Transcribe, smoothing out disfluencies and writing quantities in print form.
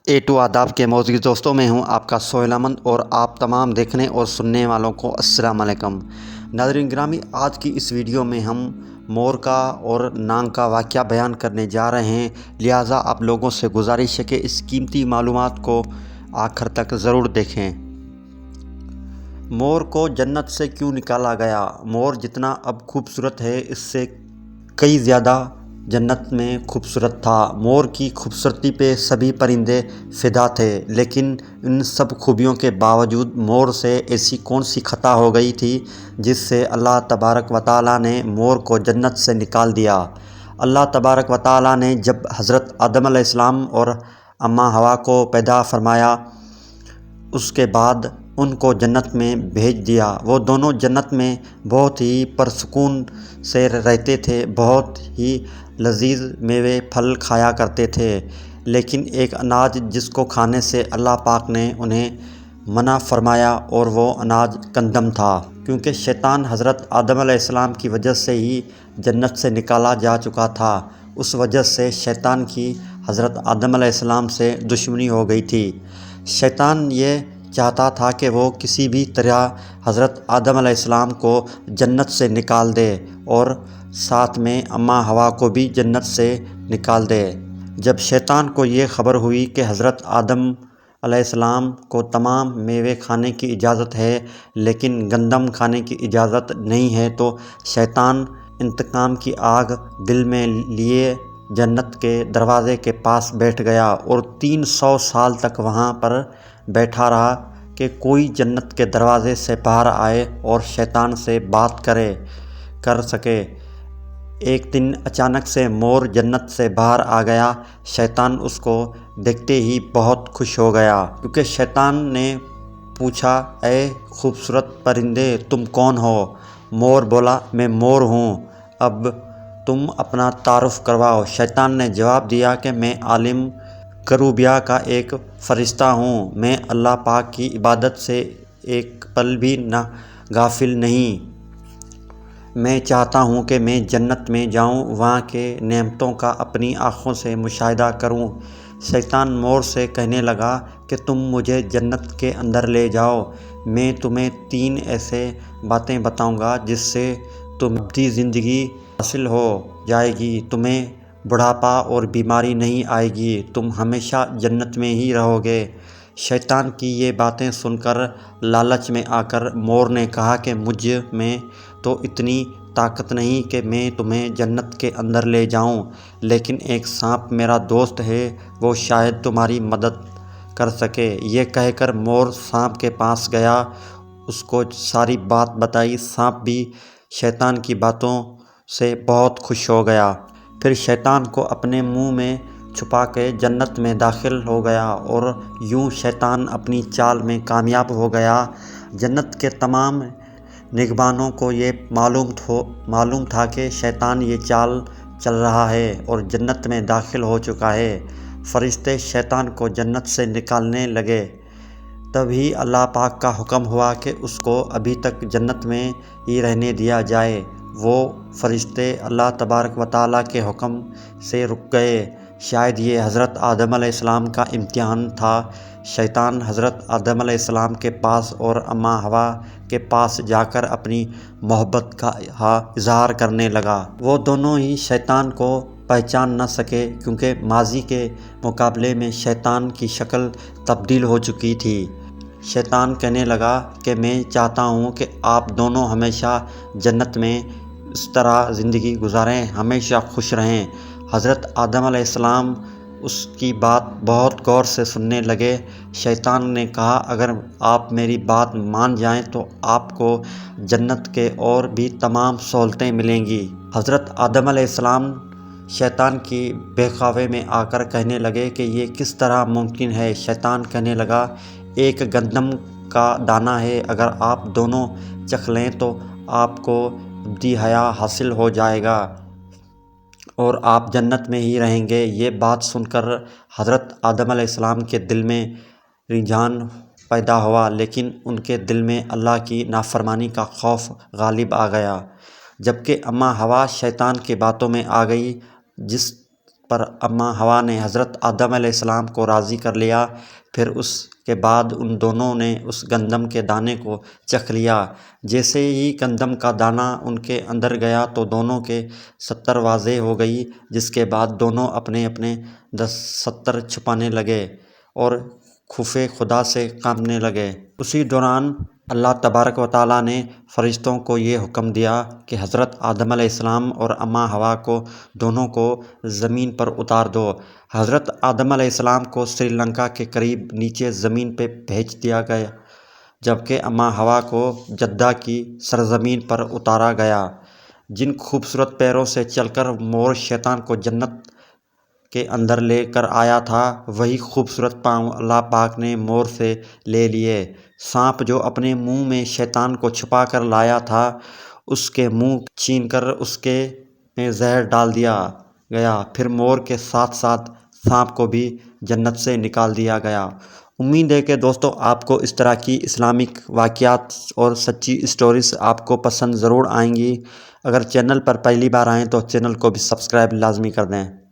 A2 آداب کے معزز دوستوں میں ہوں آپ کا سہیل احمد اور آپ تمام دیکھنے اور سننے والوں کو السلام علیکم۔ ناظرین گرامی، آج کی اس ویڈیو میں ہم مور کا اور نانگ کا واقعہ بیان کرنے جا رہے ہیں، لہٰذا آپ لوگوں سے گزارش ہے کہ اس قیمتی معلومات کو آخر تک ضرور دیکھیں۔ مور کو جنت سے کیوں نکالا گیا؟ مور جتنا اب خوبصورت ہے اس سے کئی زیادہ جنت میں خوبصورت تھا۔ مور کی خوبصورتی پہ سبھی پرندے فدا تھے، لیکن ان سب خوبیوں کے باوجود مور سے ایسی کون سی خطا ہو گئی تھی جس سے اللہ تبارک و تعالیٰ نے مور کو جنت سے نکال دیا۔ اللہ تبارک و تعالیٰ نے جب حضرت آدم علیہ السلام اور اماں حوا کو پیدا فرمایا، اس کے بعد ان کو جنت میں بھیج دیا۔ وہ دونوں جنت میں بہت ہی پرسکون سے رہتے تھے، بہت ہی لذیذ میوے پھل کھایا کرتے تھے، لیکن ایک اناج جس کو کھانے سے اللہ پاک نے انہیں منع فرمایا اور وہ اناج گندم تھا۔ کیونکہ شیطان حضرت آدم علیہ السلام کی وجہ سے ہی جنت سے نکالا جا چکا تھا، اس وجہ سے شیطان کی حضرت آدم علیہ السلام سے دشمنی ہو گئی تھی۔ شیطان یہ چاہتا تھا کہ وہ کسی بھی طرح حضرت آدم علیہ السلام کو جنت سے نکال دے اور ساتھ میں اماں حوا کو بھی جنت سے نکال دے۔ جب شیطان کو یہ خبر ہوئی کہ حضرت آدم علیہ السلام کو تمام میوے کھانے کی اجازت ہے لیکن گندم کھانے کی اجازت نہیں ہے، تو شیطان انتقام کی آگ دل میں لیے جنت کے دروازے کے پاس بیٹھ گیا اور 300 سال تک وہاں پر بیٹھا رہا کہ کوئی جنت کے دروازے سے باہر آئے اور شیطان سے بات کر سکے۔ ایک دن اچانک سے مور جنت سے باہر آ گیا۔ شیطان اس کو دیکھتے ہی بہت خوش ہو گیا، کیونکہ شیطان نے پوچھا، اے خوبصورت پرندے، تم کون ہو؟ مور بولا، میں مور ہوں، اب تم اپنا تعارف کرواؤ۔ شیطان نے جواب دیا کہ میں عالم کروبیہ کا ایک فرشتہ ہوں، میں اللہ پاک کی عبادت سے ایک پل بھی غافل نہیں۔ میں چاہتا ہوں کہ میں جنت میں جاؤں، وہاں کے نعمتوں کا اپنی آنکھوں سے مشاہدہ کروں۔ شیطان مور سے کہنے لگا کہ تم مجھے جنت کے اندر لے جاؤ، میں تمہیں 3 ایسے باتیں بتاؤں گا جس سے تمہیں ابدی زندگی حاصل ہو جائے گی، تمہیں بڑھاپا اور بیماری نہیں آئے گی، تم ہمیشہ جنت میں ہی رہو گے۔ شیطان کی یہ باتیں سن کر لالچ میں آ کر مور نے کہا کہ مجھ میں تو اتنی طاقت نہیں کہ میں تمہیں جنت کے اندر لے جاؤں، لیکن ایک سانپ میرا دوست ہے، وہ شاید تمہاری مدد کر سکے۔ یہ کہہ کر مور سانپ کے پاس گیا، اس کو ساری بات بتائی۔ سانپ بھی شیطان کی باتوں سے بہت خوش ہو گیا، پھر شیطان کو اپنے منہ میں چھپا کے جنت میں داخل ہو گیا اور یوں شیطان اپنی چال میں کامیاب ہو گیا۔ جنت کے تمام نگہبانوں کو یہ معلوم تھا کہ شیطان یہ چال چل رہا ہے اور جنت میں داخل ہو چکا ہے۔ فرشتے شیطان کو جنت سے نکالنے لگے، تبھی اللہ پاک کا حکم ہوا کہ اس کو ابھی تک جنت میں ہی رہنے دیا جائے۔ وہ فرشتے اللہ تبارک و تعالیٰ کے حکم سے رک گئے۔ شاید یہ حضرت آدم علیہ السلام کا امتحان تھا۔ شیطان حضرت آدم علیہ السلام کے پاس اور اماں حوا کے پاس جا کر اپنی محبت کا اظہار کرنے لگا۔ وہ دونوں ہی شیطان کو پہچان نہ سکے، کیونکہ ماضی کے مقابلے میں شیطان کی شکل تبدیل ہو چکی تھی۔ شیطان کہنے لگا کہ میں چاہتا ہوں کہ آپ دونوں ہمیشہ جنت میں اس طرح زندگی گزاریں، ہمیشہ خوش رہیں۔ حضرت آدم علیہ السلام اس کی بات بہت غور سے سننے لگے۔ شیطان نے کہا، اگر آپ میری بات مان جائیں تو آپ کو جنت کے اور بھی تمام سہولتیں ملیں گی۔ حضرت آدم علیہ السلام شیطان کی بہکاوے میں آ کر کہنے لگے کہ یہ کس طرح ممکن ہے؟ شیطان کہنے لگا، ایک گندم کا دانہ ہے، اگر آپ دونوں چکھ لیں تو آپ کو ابدی حیات حاصل ہو جائے گا اور آپ جنت میں ہی رہیں گے۔ یہ بات سن کر حضرت آدم علیہ السلام کے دل میں رجحان پیدا ہوا، لیکن ان کے دل میں اللہ کی نافرمانی کا خوف غالب آ گیا۔ جبکہ اماں حوا شیطان کی باتوں میں آ گئی، جس پر اماں ہوا نے حضرت آدم علیہ السلام کو راضی کر لیا۔ پھر اس کے بعد ان دونوں نے اس گندم کے دانے کو چکھ لیا۔ جیسے ہی گندم کا دانہ ان کے اندر گیا تو دونوں کے 70 واضح ہو گئی، جس کے بعد دونوں اپنے اپنے 70 چھپانے لگے اور خوف خدا سے کانپنے لگے۔ اسی دوران اللہ تبارک و تعالیٰ نے فرشتوں کو یہ حکم دیا کہ حضرت آدم علیہ السلام اور اماں ہوا کو دونوں کو زمین پر اتار دو۔ حضرت آدم علیہ السلام کو سری لنکا کے قریب نیچے زمین پہ بھیج دیا گیا، جبکہ اماں ہوا کو جدہ کی سرزمین پر اتارا گیا۔ جن خوبصورت پیروں سے چل کر مور شیطان کو جنت کے اندر لے کر آیا تھا، وہی خوبصورت پاؤں اللہ پاک نے مور سے لے لیے۔ سانپ جو اپنے منہ میں شیطان کو چھپا کر لایا تھا، اس کے منہ چھین کر اس کے میں زہر ڈال دیا گیا۔ پھر مور کے ساتھ ساتھ سانپ کو بھی جنت سے نکال دیا گیا۔ امید ہے کہ دوستو آپ کو اس طرح کی اسلامک واقعات اور سچی اسٹوریز آپ کو پسند ضرور آئیں گی۔ اگر چینل پر پہلی بار آئیں تو چینل کو بھی سبسکرائب لازمی کر دیں۔